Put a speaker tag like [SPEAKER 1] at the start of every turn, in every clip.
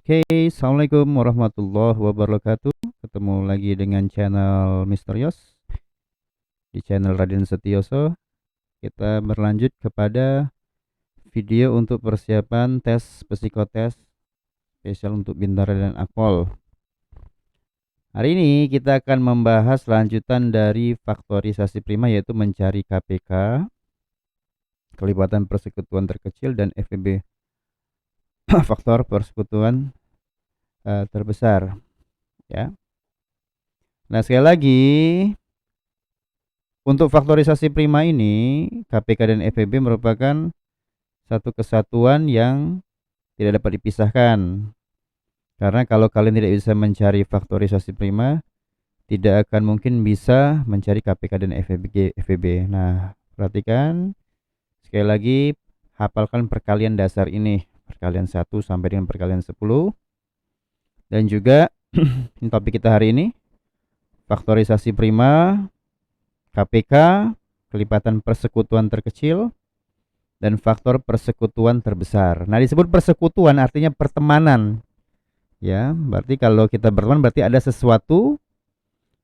[SPEAKER 1] Oke, assalamualaikum warahmatullahi wabarakatuh. Ketemu lagi dengan channel Misterius di channel Raden Setioso. Kita berlanjut kepada video untuk persiapan tes psikotes spesial untuk Bintara dan Akpol. Hari ini kita akan membahas lanjutan dari faktorisasi prima, yaitu mencari KPK, kelibatan persekutuan terkecil, dan FEB, faktor persekutuan terbesar. Ya. Nah, sekali lagi, untuk faktorisasi prima ini, KPK dan FEB merupakan satu kesatuan yang tidak dapat dipisahkan. Karena kalau kalian tidak bisa mencari faktorisasi prima, tidak akan mungkin bisa mencari KPK dan FEB. Nah, perhatikan. Sekali lagi, hafalkan perkalian dasar ini. Perkalian 1 sampai dengan perkalian 10. Dan juga, topik kita hari ini, faktorisasi prima, KPK, kelipatan persekutuan terkecil, dan faktor persekutuan terbesar. Nah, disebut persekutuan artinya pertemanan. Ya, berarti kalau kita berteman berarti ada sesuatu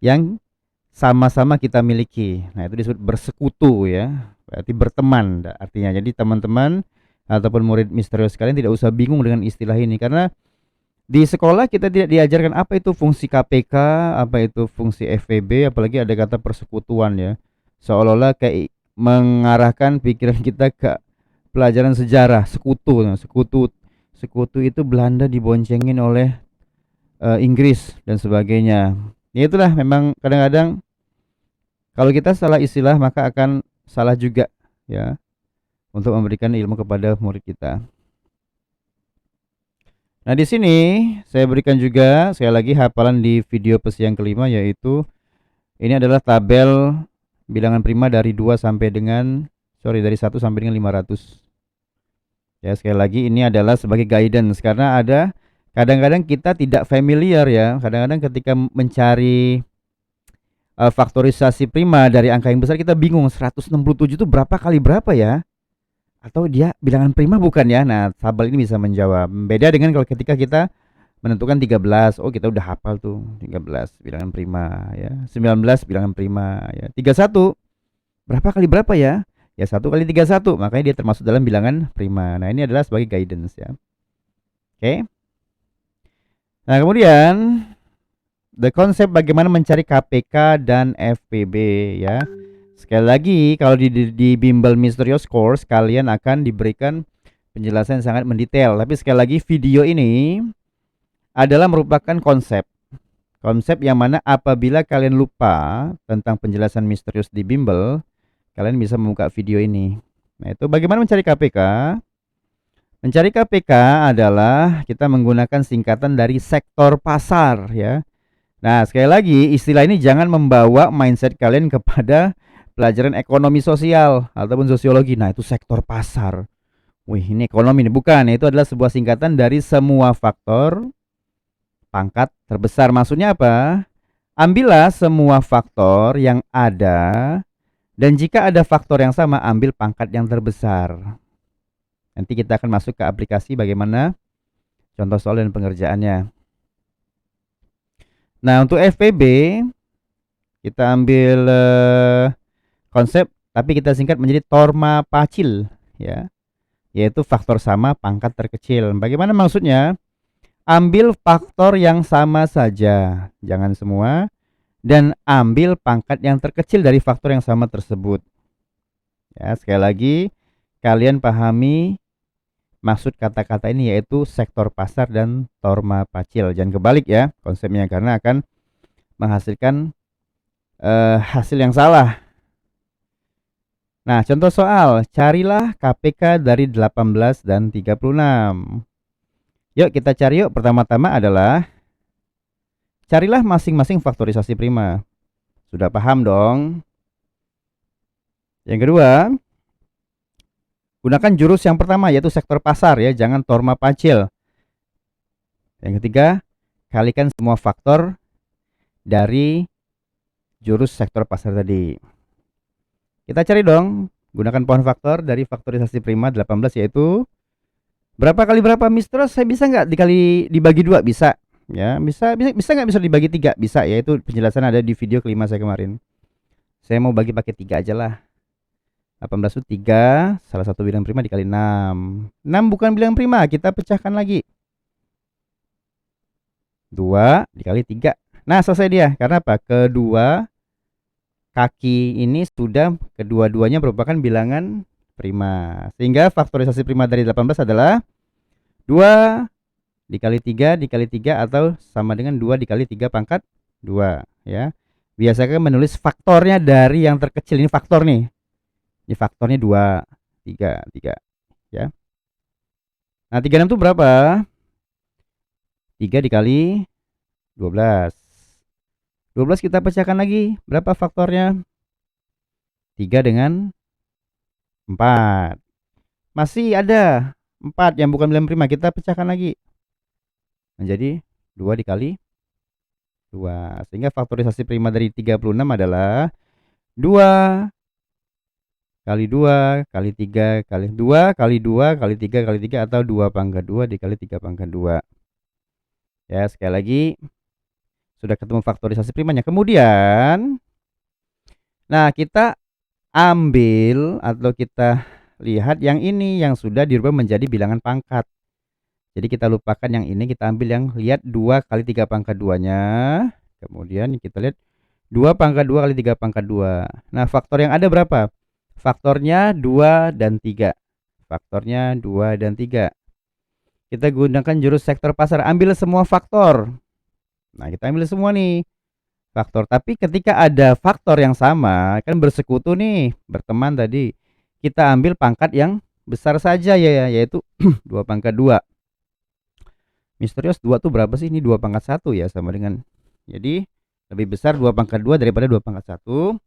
[SPEAKER 1] yang sama-sama kita miliki. Nah, itu disebut bersekutu ya. Berarti berteman artinya. Jadi teman-teman ataupun murid misterius kalian tidak usah bingung dengan istilah ini, karena di sekolah kita tidak diajarkan apa itu fungsi KPK, apa itu fungsi FEB, apalagi ada kata persekutuan ya. Seolah-olah kayak mengarahkan pikiran kita ke pelajaran sejarah sekutu. Nah, sekutu itu Belanda diboncengin oleh Inggris dan sebagainya. Ya itulah, memang kadang-kadang kalau kita salah istilah maka akan salah juga ya untuk memberikan ilmu kepada murid kita. Nah, di sini saya berikan juga sekali lagi hafalan di video yang kelima, yaitu ini adalah tabel bilangan prima dari 1 sampai dengan 500. Ya, sekali lagi ini adalah sebagai guidance, karena ada kadang-kadang kita tidak familiar ya. Kadang-kadang ketika mencari faktorisasi prima dari angka yang besar kita bingung, 167 itu berapa kali berapa ya? Atau dia bilangan prima bukan ya? Nah, tabel ini bisa menjawab. Beda dengan kalau ketika kita menentukan 13, oh kita udah hafal tuh 13 bilangan prima ya. 19 bilangan prima ya. 31 berapa kali berapa ya? Ya 1 kali 31, makanya dia termasuk dalam bilangan prima. Nah, ini adalah sebagai guidance ya. Oke. Nah, kemudian the konsep bagaimana mencari KPK dan FPB ya. Sekali lagi, kalau di Bimbel Misterius Course kalian akan diberikan penjelasan yang sangat mendetail. Tapi sekali lagi, video ini adalah merupakan konsep yang mana apabila kalian lupa tentang penjelasan misterius di Bimbel, kalian bisa membuka video ini. Nah, itu bagaimana mencari KPK. Mencari KPK adalah kita menggunakan singkatan dari sektor pasar ya. Nah, sekali lagi, istilah ini jangan membawa mindset kalian kepada pelajaran ekonomi sosial ataupun sosiologi. Nah, itu sektor pasar. Wih, ini ekonomi ini bukan. Itu adalah sebuah singkatan dari semua faktor pangkat terbesar. Maksudnya apa? Ambillah semua faktor yang ada, dan jika ada faktor yang sama, ambil pangkat yang terbesar. Nanti kita akan masuk ke aplikasi bagaimana contoh soal dan pengerjaannya. Nah, untuk FPB kita ambil konsep tapi kita singkat menjadi torma pacil ya, yaitu faktor sama pangkat terkecil. Bagaimana maksudnya? Ambil faktor yang sama saja, jangan semua, dan ambil pangkat yang terkecil dari faktor yang sama tersebut. Ya, sekali lagi kalian pahami maksud kata-kata ini, yaitu sektor pasar dan torma pacil. Jangan kebalik ya konsepnya, karena akan menghasilkan hasil yang salah. Nah, contoh soal, carilah KPK dari 18 dan 36. Yuk kita cari yuk. Pertama-tama adalah carilah masing-masing faktorisasi prima. Sudah paham dong? Yang kedua, gunakan jurus yang pertama, yaitu sektor pasar ya, jangan torma pacil. Yang ketiga, kalikan semua faktor dari jurus sektor pasar tadi. Kita cari dong, gunakan pohon faktor dari faktorisasi prima 18, yaitu Berapa kali berapa, Mister? Saya bisa nggak dikali dibagi dua? Bisa. Ya, bisa nggak bisa dibagi tiga? Bisa ya, itu penjelasan ada di video kelima saya kemarin. Saya mau bagi pakai tiga aja lah. 18 itu 3, salah satu bilang prima dikali 6. 6 bukan bilang prima, kita pecahkan lagi. 2 dikali 3. Nah, selesai dia. Karena apa? Kedua kaki ini sudah kedua-duanya merupakan bilangan prima. Sehingga faktorisasi prima dari 18 adalah 2 dikali 3 dikali 3 atau sama dengan 2 dikali 3 pangkat 2 ya. Biasakan menulis faktornya dari yang terkecil. Ini faktor nih. Ini faktornya 2, 3 ya. Nah, 36 itu berapa? 3 dikali 12. 12 kita pecahkan lagi. Berapa faktornya? 3 dengan 4. Masih ada 4 yang bukan bilang prima. Kita pecahkan lagi. Menjadi 2 dikali 2. Sehingga faktorisasi prima dari 36 adalah 2 kali 2 kali 3 kali 2 kali 2 kali 3 kali 3 atau 2 pangkat 2 dikali 3 pangkat 2. Ya, sekali lagi sudah ketemu faktorisasi primanya. Kemudian nah, kita ambil atau kita lihat yang ini yang sudah dirubah menjadi bilangan pangkat. Jadi kita lupakan yang ini, kita ambil yang lihat 2 kali 3 pangkat 2-nya. Kemudian kita lihat 2 pangkat 2 kali 3 pangkat 2. Nah, faktor yang ada berapa? Faktornya 2 dan 3. Faktornya 2 dan 3. Kita gunakan jurus sektor pasar, ambil semua faktor. Nah, kita ambil semua nih faktor. Tapi ketika ada faktor yang sama, kan bersekutu nih, berteman tadi. Kita ambil pangkat yang besar saja ya, yaitu 2 pangkat 2. Misterius 2 tuh berapa sih? Ini 2 pangkat 1 ya, sama dengan. Jadi lebih besar 2 pangkat 2 daripada 2 pangkat 1.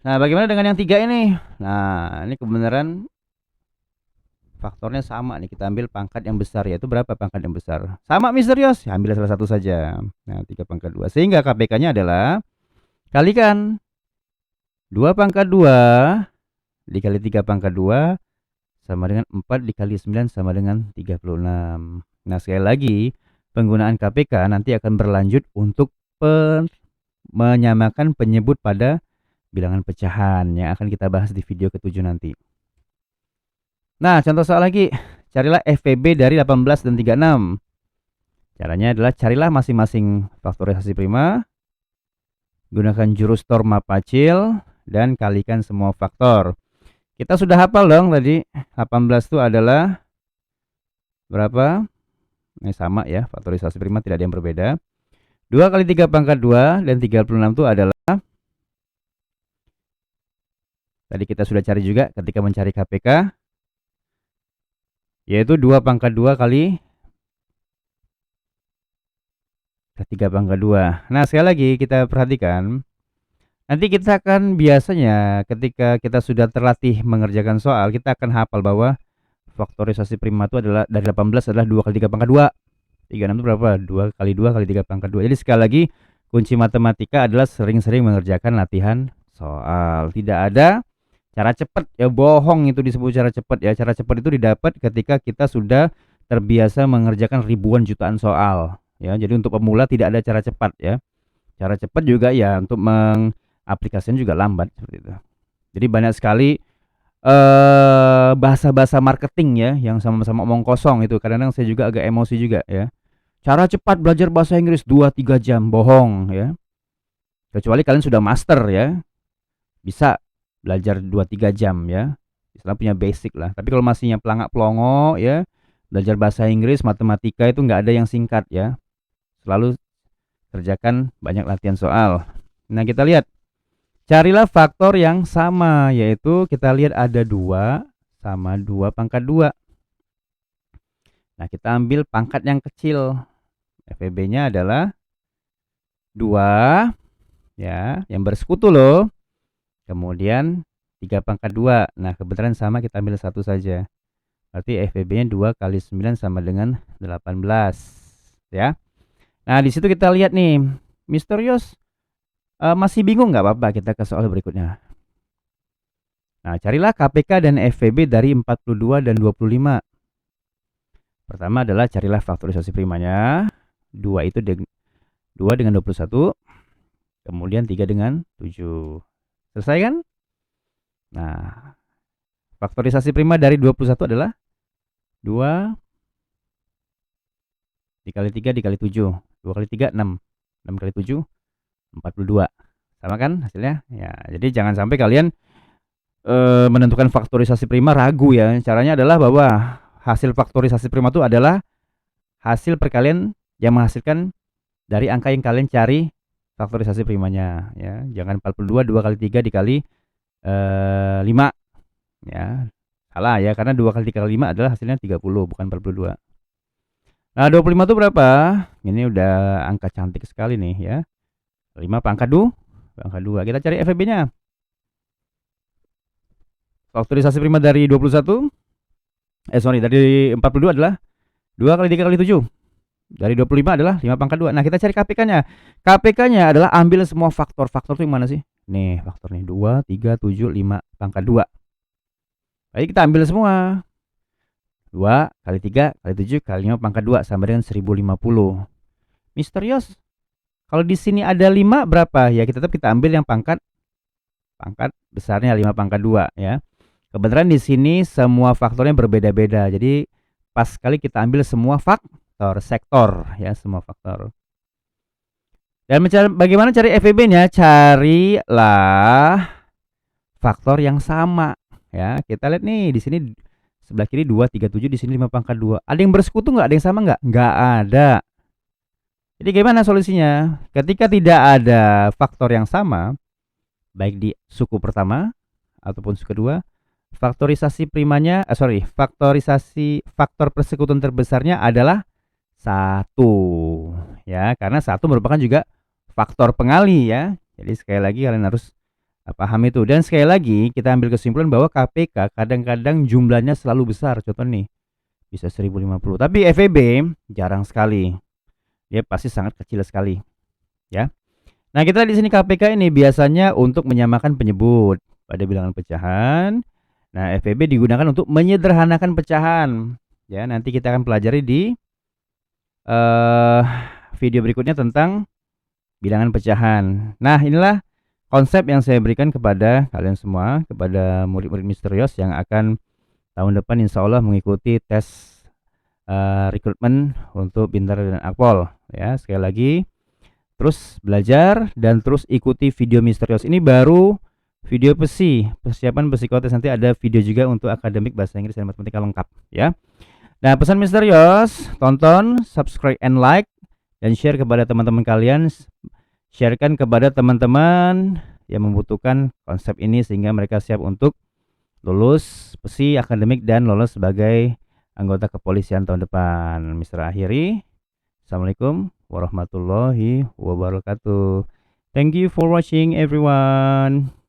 [SPEAKER 1] Nah, bagaimana dengan yang 3 ini? Nah, ini kebenaran faktornya sama nih. Kita ambil pangkat yang besar, yaitu berapa pangkat yang besar? Sama misterius, ya, ambil salah satu saja. Nah, 3 pangkat 2. Sehingga KPK-nya adalah kalikan 2 pangkat 2 dikali 3 pangkat 2 sama dengan 4 dikali 9 sama dengan 36. Nah, sekali lagi, penggunaan KPK nanti akan berlanjut untuk menyamakan penyebut pada bilangan pecahan yang akan kita bahas di video ke-7 nanti. Nah, contoh soal lagi. Carilah FVB dari 18 dan 36. Caranya adalah carilah masing-masing faktorisasi prima. Gunakan jurus Tor Mapacil dan kalikan semua faktor. Kita sudah hafal dong tadi 18 itu adalah berapa? Ini sama ya, faktorisasi prima tidak ada yang berbeda. 2 kali 3 pangkat 2 dan 36 itu adalah, tadi kita sudah cari juga ketika mencari KPK, yaitu 2 pangkat 2 kali 3 pangkat 2. Nah, sekali lagi kita perhatikan. Nanti kita akan biasanya ketika kita sudah terlatih mengerjakan soal, kita akan hafal bahwa faktorisasi prima itu adalah dari 18 adalah 2 kali 3 pangkat 2. 36 itu berapa? 2 kali 2 kali 3 pangkat 2. Jadi sekali lagi, kunci matematika adalah sering-sering mengerjakan latihan soal. Tidak ada cara cepat ya, bohong itu disebut cara cepat ya. Cara cepat itu didapat ketika kita sudah terbiasa mengerjakan ribuan jutaan soal ya. Jadi untuk pemula tidak ada cara cepat ya. Cara cepat juga ya untuk mengaplikasikan juga lambat seperti itu. Jadi banyak sekali bahasa-bahasa marketing ya yang sama-sama omong kosong itu. Kadang-kadang saya juga agak emosi juga ya. Cara cepat belajar bahasa Inggris 2-3 jam, bohong ya. Kecuali kalian sudah master ya. Bisa belajar 2-3 jam ya. Istilah punya basic lah. Tapi kalau masihnya pelangak-pelongo ya, belajar bahasa Inggris, matematika itu nggak ada yang singkat ya. Selalu kerjakan banyak latihan soal. Nah, kita lihat. Carilah faktor yang sama, yaitu kita lihat ada 2 sama 2 pangkat 2. Nah, kita ambil pangkat yang kecil. FVB-nya adalah 2 ya, yang bersekutu loh. Kemudian 3 pangkat 2. Nah, kebetulan sama, kita ambil satu saja. Berarti FVB-nya 2 kali 9 sama dengan 18 ya. Nah, di situ kita lihat nih, misterius. Masih bingung nggak apa-apa, kita ke soal berikutnya. Nah, carilah KPK dan FVB dari 42 dan 25. Pertama adalah carilah faktorisasi primanya. 2 itu 2 dengan 21, kemudian 3 dengan 7. Selesai kan? Nah, faktorisasi prima dari 21 adalah 2 dikali 3 dikali 7. 2 kali 3, 6. 6 kali 7, 42. Sama kan hasilnya? Ya, jadi jangan sampai kalian menentukan faktorisasi prima ragu ya. Caranya adalah bahwa hasil faktorisasi prima itu adalah hasil perkalian yang menghasilkan dari angka yang kalian cari faktorisasi primanya ya. Jangan 42 2 kali 3 dikali 5 ya. Salah ya, karena 2 kali 3 kali 5 adalah hasilnya 30, bukan 42. Nah, 25 itu berapa? Ini udah angka cantik sekali nih ya. 5 pangkat 2. Kita cari FEB-nya. Faktorisasi prima dari 21 dari 42 adalah 2 kali 3 kali 7. Dari 25 adalah 5 pangkat 2. Nah, kita cari KPK-nya. KPK-nya adalah ambil semua faktor-faktor itu yang mana sih? Nih, faktor nih 2, 3, 7, 5 pangkat 2. Baik, kita ambil semua. 2 kali 3 kali 7 kali 5 pangkat 2 sama dengan 1050. Misterius. Kalau di sini ada 5 berapa? Ya, kita ambil yang pangkat besarnya 5 pangkat 2 ya. Kebetulan di sini semua faktornya berbeda-beda. Jadi pas sekali kita ambil semua faktor sektor ya, semua faktor. Dan bagaimana cari FEB-nya? Carilah faktor yang sama ya. Kita lihat nih di sini sebelah kiri 2 3 7, di sini 5 pangkat 2. Ada yang bersekutu nggak? Ada yang sama nggak? Nggak ada. Jadi gimana solusinya? Ketika tidak ada faktor yang sama, baik di suku pertama ataupun suku kedua, faktorisasi primanya faktor persekutuan terbesarnya adalah 1 ya, karena 1 merupakan juga faktor pengali ya. Jadi sekali lagi kalian harus paham itu. Dan sekali lagi kita ambil kesimpulan bahwa KPK kadang-kadang jumlahnya selalu besar. Contoh nih, bisa 1050, tapi FEB jarang sekali. Dia pasti sangat kecil sekali ya. Nah, kita di sini KPK ini biasanya untuk menyamakan penyebut pada bilangan pecahan. Nah, FEB digunakan untuk menyederhanakan pecahan. Ya, nanti kita akan pelajari di video berikutnya tentang bilangan pecahan. Nah, inilah konsep yang saya berikan kepada kalian semua, kepada murid-murid misterius yang akan tahun depan insya Allah mengikuti tes rekrutmen untuk Pintar dan Akpol. Ya, sekali lagi, terus belajar dan terus ikuti video misterius. Ini baru video persiapan psikotes, nanti ada video juga untuk akademik bahasa Inggris dan matematika lengkap ya. Nah, pesan misterius, tonton, subscribe and like, dan share kepada teman-teman kalian. Sharekan kepada teman-teman yang membutuhkan konsep ini sehingga mereka siap untuk lulus psi akademik dan lolos sebagai anggota kepolisian tahun depan. Mister akhiri, assalamualaikum warahmatullahi wabarakatuh. Thank you for watching everyone.